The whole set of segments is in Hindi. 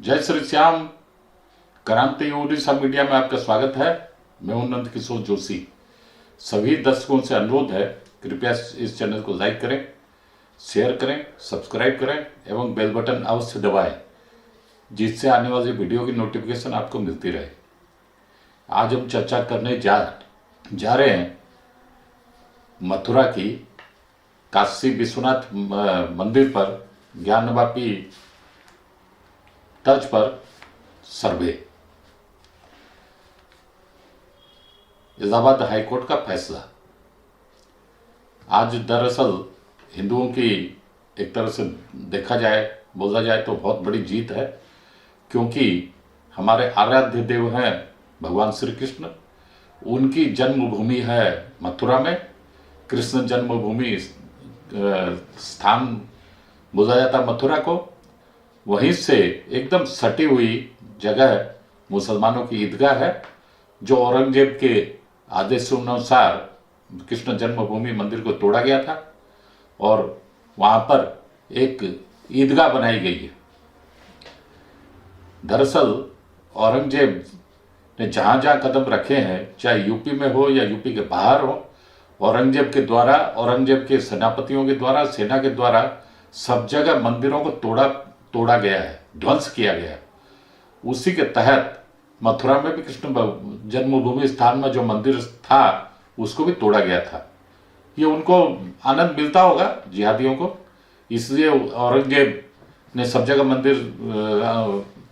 जय श्री श्याम। क्रांति उड़ीसा मीडिया में आपका स्वागत है। मैं हूं नंद किशोर जोशी। सभी दर्शकों से अनुरोध है, कृपया इस चैनल को लाइक करें, शेयर करें, सब्सक्राइब करें एवं बेल बटन अवश्य दबाएं, जिससे आने वाली वीडियो की नोटिफिकेशन आपको मिलती रहे। आज हम चर्चा करने जा रहे हैं मथुरा की काशी विश्वनाथ मंदिर पर ज्ञानवापी तर्ज पर सर्वे। इलाहाबाद हाईकोर्ट का फैसला आज दरअसल हिंदुओं की एक तरह से बोला जाए तो बहुत बड़ी जीत है, क्योंकि हमारे आराध्य देव हैं भगवान श्री कृष्ण। उनकी जन्मभूमि है मथुरा में। कृष्ण जन्मभूमि स्थान बोला जाता मथुरा को। वहीं से एकदम सटी हुई जगह मुसलमानों की ईदगाह है, जो औरंगजेब के आदेशानुसार कृष्ण जन्मभूमि मंदिर को तोड़ा गया था और वहां पर एक ईदगाह बनाई गई है। दरअसल औरंगजेब ने जहां जहां कदम रखे हैं, चाहे यूपी में हो या यूपी के बाहर हो, औरंगजेब के द्वारा, औरंगजेब के सेनापतियों के द्वारा, सेना के द्वारा सब जगह मंदिरों को तोड़ा गया है, ध्वंस किया गया है। उसी के तहत मथुरा में भी कृष्ण जन्मभूमि स्थान में जो मंदिर था उसको भी तोड़ा गया था। ये उनको आनंद मिलता होगा जिहादियों को, इसलिए औरंगजेब ने सब जगह मंदिर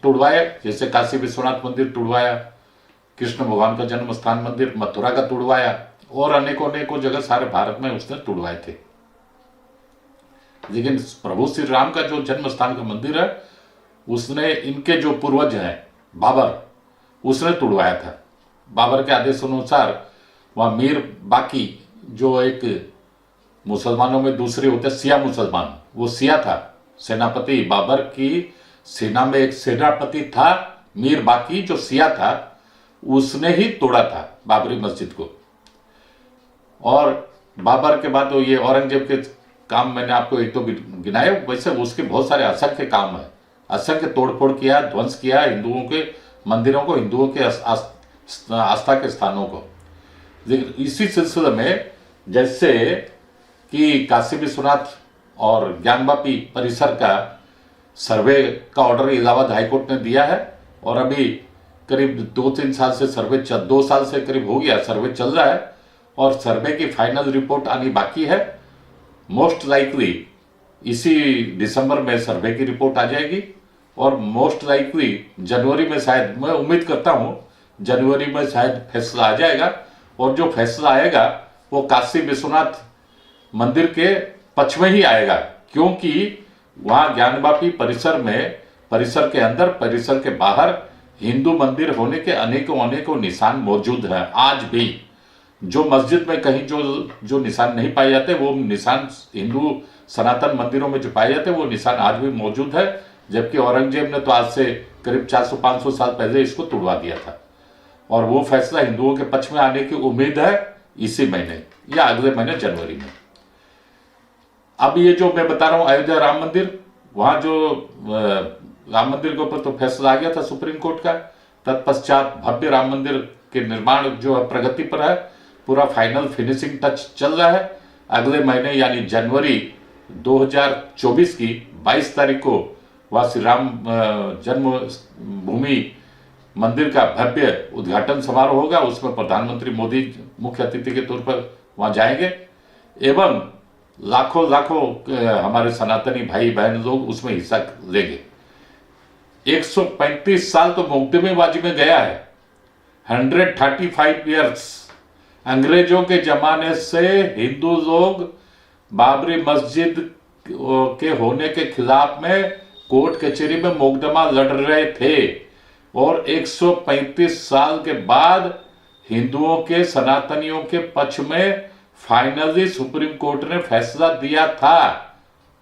तोड़वाए। जैसे काशी विश्वनाथ मंदिर तोड़वाया, कृष्ण भगवान का जन्म स्थान मंदिर मथुरा का तोड़वाया, और अनेकों जगह सारे भारत में उसने तोड़वाए थे। लेकिन प्रभु श्री राम का जो जन्म स्थान का मंदिर है, उसने इनके जो पूर्वज हैं बाबर, उसने तोड़वाया था। बाबर के आदेश अनुसार वहां मीर बाकी, जो एक मुसलमानों में दूसरे होते सिया मुसलमान, वो सिया था। सेनापति बाबर की सेना में एक सेनापति था मीर बाकी, जो सिया था, उसने ही तोड़ा था बाबरी मस्जिद को। और बाबर के बाद तो ये औरंगजेब के काम मैंने आपको एक तो गिनाए, वैसे उसके बहुत सारे असंख्य काम है। असंख्य तोड़फोड़ किया, ध्वंस किया हिंदुओं के मंदिरों को, हिंदुओं के आस्था के स्थानों को। लेकिन इसी सिलसिले में जैसे कि काशी विश्वनाथ और ज्ञानवापी परिसर का सर्वे का ऑर्डर इलाहाबाद हाईकोर्ट ने दिया है, और अभी करीब 2-3 साल से सर्वे 2 साल से करीब हो गया सर्वे चल रहा है, और सर्वे की फाइनल रिपोर्ट आनी बाकी है। मोस्ट लाइकली इसी दिसंबर में सर्वे की रिपोर्ट आ जाएगी, और मोस्ट लाइकली जनवरी में, शायद मैं उम्मीद करता हूं जनवरी में शायद फैसला आ जाएगा। और जो फैसला आएगा वो काशी विश्वनाथ मंदिर के पक्ष में ही आएगा, क्योंकि वहां ज्ञानवापी परिसर में, परिसर के अंदर, परिसर के बाहर हिंदू मंदिर होने के अनेकों निशान मौजूद हैं आज भी। जो मस्जिद में कहीं जो निशान नहीं पाए जाते, वो निशान हिंदू सनातन मंदिरों में जो पाए जाते, वो निशान आज भी मौजूद है। जबकि औरंगजेब ने तो आज से करीब 400-500 साल पहले इसको तोड़वा दिया था, और वो फैसला हिंदुओं के पक्ष में आने की उम्मीद है इसी महीने या अगले महीने जनवरी में। अब ये जो मैं बता रहा हूं अयोध्या राम मंदिर, वहां जो राम मंदिर के ऊपर तो फैसला आ गया था सुप्रीम कोर्ट का। तत्पश्चात भव्य राम मंदिर के निर्माण जो है प्रगति पर है, पूरा फाइनल फिनिशिंग टच चल रहा है। अगले महीने यानी जनवरी 2024 की 22 तारीख को वहां श्री राम जन्मभूमि मंदिर का भव्य उद्घाटन समारोह होगा। उसमें प्रधानमंत्री मोदी मुख्य अतिथि के तौर पर वहां जाएंगे, एवं लाखों हमारे सनातनी भाई बहन लोग उसमें हिस्सा लेंगे। 135 साल तो मुकदमेबाजी में गया है। 135 ईयर्स अंग्रेजों के जमाने से हिंदू लोग बाबरी मस्जिद के होने के खिलाफ में कोर्ट कचहरी में मुकदमा लड़ रहे थे, और 135 साल के बाद हिंदुओं के, सनातनियों के पक्ष में फाइनली सुप्रीम कोर्ट ने फैसला दिया था।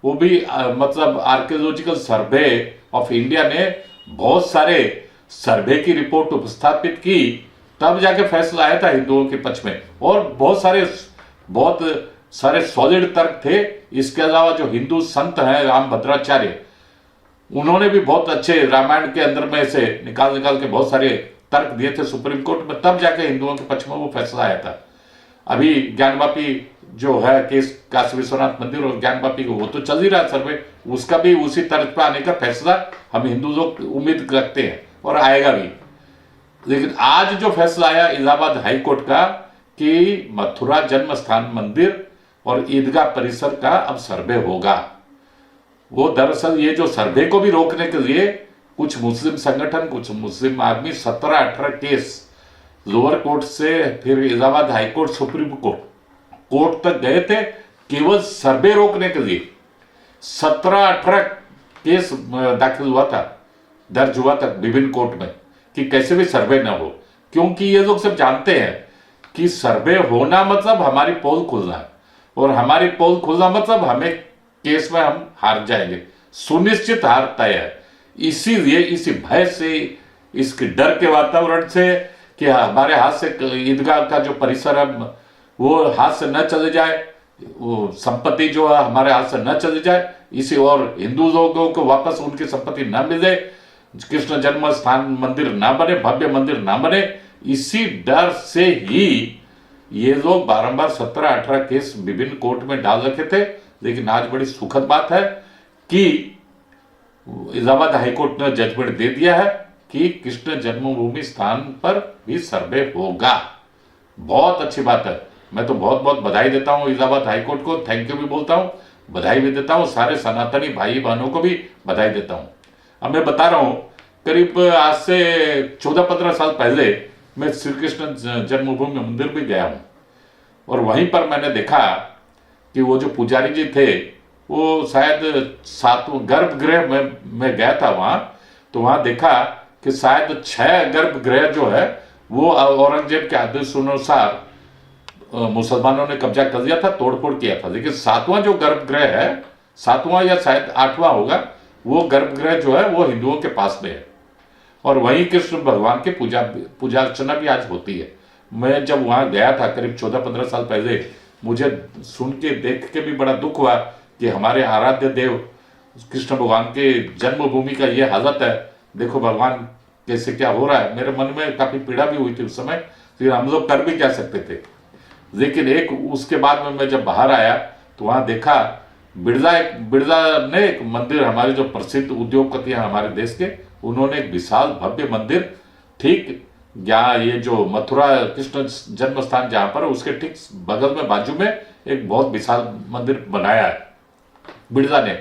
वो भी मतलब आर्कियोलॉजिकल सर्वे ऑफ इंडिया ने बहुत सारे सर्वे की रिपोर्ट उपस्थापित की, तब जाके फैसला आया था हिंदुओं के पक्ष में। और बहुत सारे सॉलिड तर्क थे। इसके अलावा जो हिंदू संत हैं रामभद्राचार्य, उन्होंने भी बहुत अच्छे रामायण के अंदर में से निकाल निकाल के बहुत सारे तर्क दिए थे सुप्रीम कोर्ट में, तब जाके हिंदुओं के पक्ष में वो फैसला आया था। अभी ज्ञानवापी जो है केस काशी विश्वनाथ मंदिर और ज्ञानवापी को, वो तो चल ही रहा है सर्वे, उसका भी उसी तर्ज पर आने का फैसला हम हिंदू लोग उम्मीद रखते हैं और आएगा भी। लेकिन आज जो फैसला आया इलाहाबाद हाई कोर्ट का कि मथुरा जन्म स्थान मंदिर और ईदगाह परिसर का अब सर्वे होगा, वो दरअसल ये जो सर्वे को भी रोकने के लिए कुछ मुस्लिम संगठन, कुछ मुस्लिम आदमी 17-18 केस लोअर कोर्ट से फिर Allahabad high court, supreme court तक गए थे केवल सर्वे रोकने के लिए। 17-18 केस दाखिल हुआ था, दर्ज हुआ था विभिन्न कोर्ट में कि कैसे भी सर्वे ना हो, क्योंकि ये लोग सब जानते हैं कि सर्वे होना मतलब हमारी पोल खुलना है, और हमारी पोल खुलना मतलब हमें केस में हम हार जाएंगे, सुनिश्चित हार तय है। इसीलिए इसी भय से, इसके डर के वातावरण से कि हमारे हाथ से ईदगाह का जो परिसर है वो हाथ से न चले जाए, वो संपत्ति जो है हमारे हाथ से न चले जाए, इसी और हिंदू लोगों को वापस उनकी संपत्ति न मिले, कृष्ण जन्म स्थान मंदिर ना बने, भव्य मंदिर ना बने, इसी डर से ही ये लोग बारंबार 17-18 केस विभिन्न कोर्ट में डाल रखे थे। लेकिन आज बड़ी सुखद बात है कि इलाहाबाद हाईकोर्ट ने जजमेंट दे दिया है कि कृष्ण जन्मभूमि स्थान पर भी सर्वे होगा। बहुत अच्छी बात है, मैं तो बहुत बहुत बधाई देता हूं इलाहाबाद हाईकोर्ट को, थैंक यू भी बोलता हूं, बधाई भी देता हूं, सारे सनातनी भाई बहनों को भी बधाई देता हूं। अब मैं बता रहा हूं, करीब आज से 14-15 साल पहले मैं श्री कृष्ण जन्मभूमि मंदिर भी गया हूं, और वहीं पर मैंने देखा कि वो जो पुजारी जी थे वो शायद 7वें गर्भगृह में गया था वहां, तो वहां देखा कि शायद 6 गर्भगृह जो है वो औरंगजेब के आदेश अनुसार मुसलमानों ने कब्जा कर लिया था, तोड़फोड़ किया था। लेकिन 7वां जो गर्भगृह है, 7वां या शायद 8वां होगा, वो गर्भगृह जो है वो हिंदुओं के पास में है, और वहीं कृष्ण भगवान की पूजा अर्चना भी आज होती है। मैं जब वहां गया था करीब 14-15 साल पहले, मुझे सुन के देख के भी बड़ा दुख हुआ कि हमारे आराध्य देव कृष्ण भगवान के जन्मभूमि का ये हालत है, देखो भगवान कैसे क्या हो रहा है। मेरे मन में काफी पीड़ा भी हुई थी उस समय, फिर हम लोग कर भी क्या सकते थे। लेकिन एक उसके बाद में मैं जब बाहर आया तो वहां देखा बिरला ने एक मंदिर, हमारे जो प्रसिद्ध उद्योगपति हैं हमारे देश के, उन्होंने एक विशाल भव्य मंदिर ठीक यहाँ ये जो मथुरा कृष्ण जन्म स्थान जहां पर उसके ठीक बगल में बाजू में एक बहुत विशाल मंदिर बनाया है बिरला ने।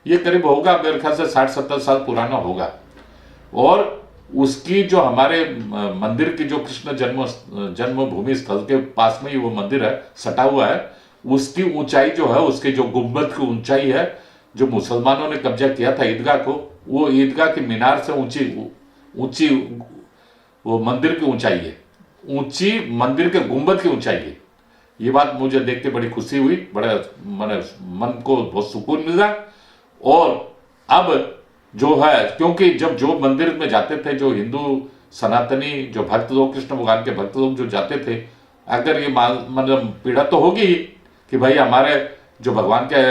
ये करीब होगा मेरे ख्याल से 60-70 साल पुराना होगा, और उसकी जो हमारे मंदिर की जो कृष्ण जन्मभूमि स्थल के पास में ही वो मंदिर है, सटा हुआ है, उसकी ऊंचाई जो है, उसके जो गुंबद की ऊंचाई है, जो मुसलमानों ने कब्जा किया था ईदगाह को, वो ईदगाह की मीनार से ऊंची वो मंदिर की ऊंचाई है, ऊंची मंदिर के गुंबद की ऊंचाई है। ये बात मुझे देख के बड़ी खुशी हुई, बड़ा मन को बहुत सुकून मिला। और अब जो है, क्योंकि जब जो मंदिर में जाते थे जो हिंदू सनातनी जो भक्त लोग, कृष्ण भगवान के भक्त लोग जो जाते थे, अगर ये मतलब पीड़ा तो होगी कि भाई हमारे जो भगवान के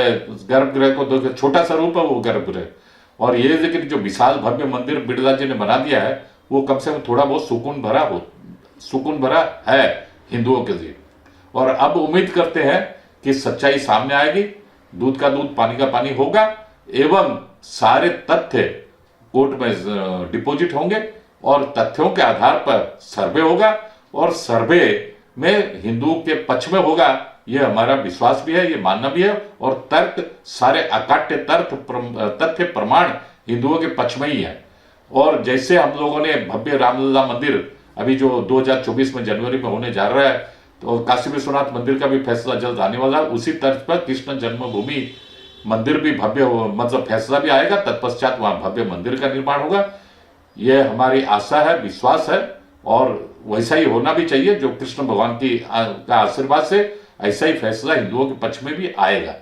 गर्भगृह को दो छोटा सा रूप है वो गर्भगृह, और ये लेकिन जो विशाल भव्य मंदिर बिरला जी ने बना दिया है वो कम से कम थोड़ा बहुत सुकून भरा है हिंदुओं के लिए। और अब उम्मीद करते हैं कि सच्चाई सामने आएगी, दूध का दूध पानी का पानी होगा, एवं सारे तथ्य कोर्ट में डिपॉजिट होंगे और तथ्यों के आधार पर सर्वे होगा, और सर्वे में हिंदुओं के पक्ष में होगा, यह हमारा विश्वास भी है, ये मानना भी है। और तर्क सारे अकाट्य तथ्य प्रमाण हिंदुओं के पक्ष में ही है। और जैसे हम लोगों ने भव्य रामलला मंदिर अभी जो 2024 में जनवरी में होने जा रहा है, तो काशी विश्वनाथ मंदिर का भी फैसला जल्द आने वाला है, उसी तर्ज पर कृष्ण जन्मभूमि मंदिर भी भव्य मतलब फैसला भी आएगा, तत्पश्चात वहां भव्य मंदिर का निर्माण होगा। यह हमारी आशा है, विश्वास है, और वैसा ही होना भी चाहिए। जो कृष्ण भगवान की का आशीर्वाद से ऐसा ही फैसला हिंदुओं के पक्ष में भी आएगा।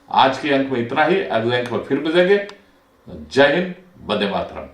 आज के अंक में इतना ही, अगले अंक में फिर मिलेंगे। जय हिंद, वंदे मातरम।